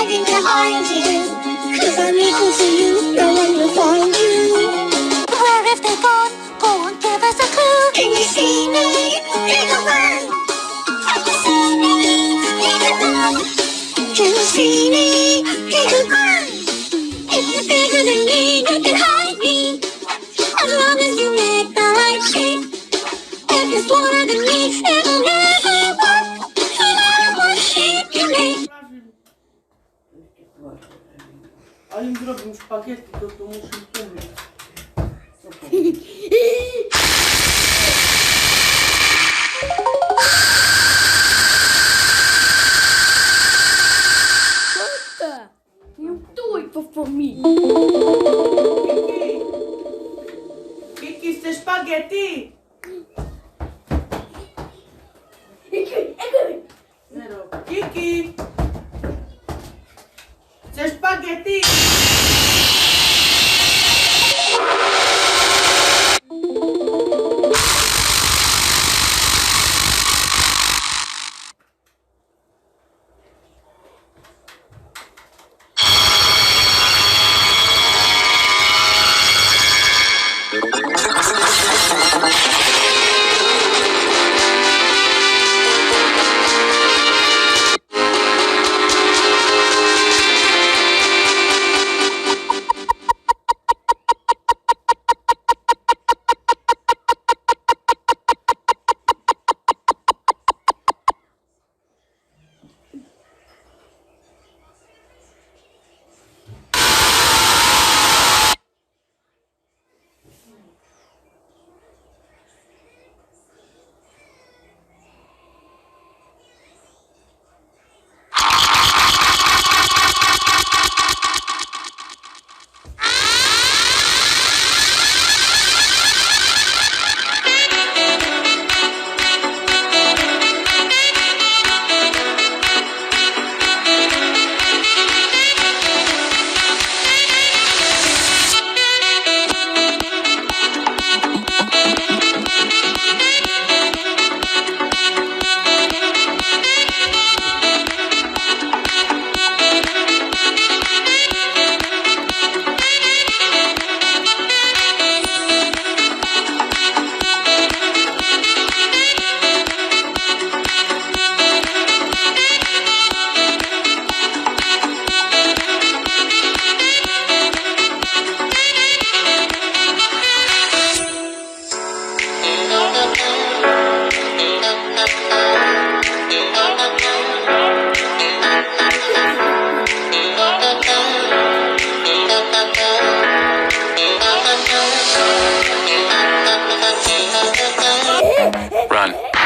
hiding behind you. 'Cause I'm equal to you, no one will find you. Where have they gone? Go on, give us a clue. Can you see me? Little one. Can you see me? Little one. Can you see me? Little one. If you're bigger than me, you can hide me. As long as you make the right shape. If you're smaller than me, it'll never work. No matter what shape you make. A im zrobił szpagietti, to muszę pomyśleć. You do it for me. Kiki, chce szpagietti? Zero. Kiki! Chcesz spaghetti? Run.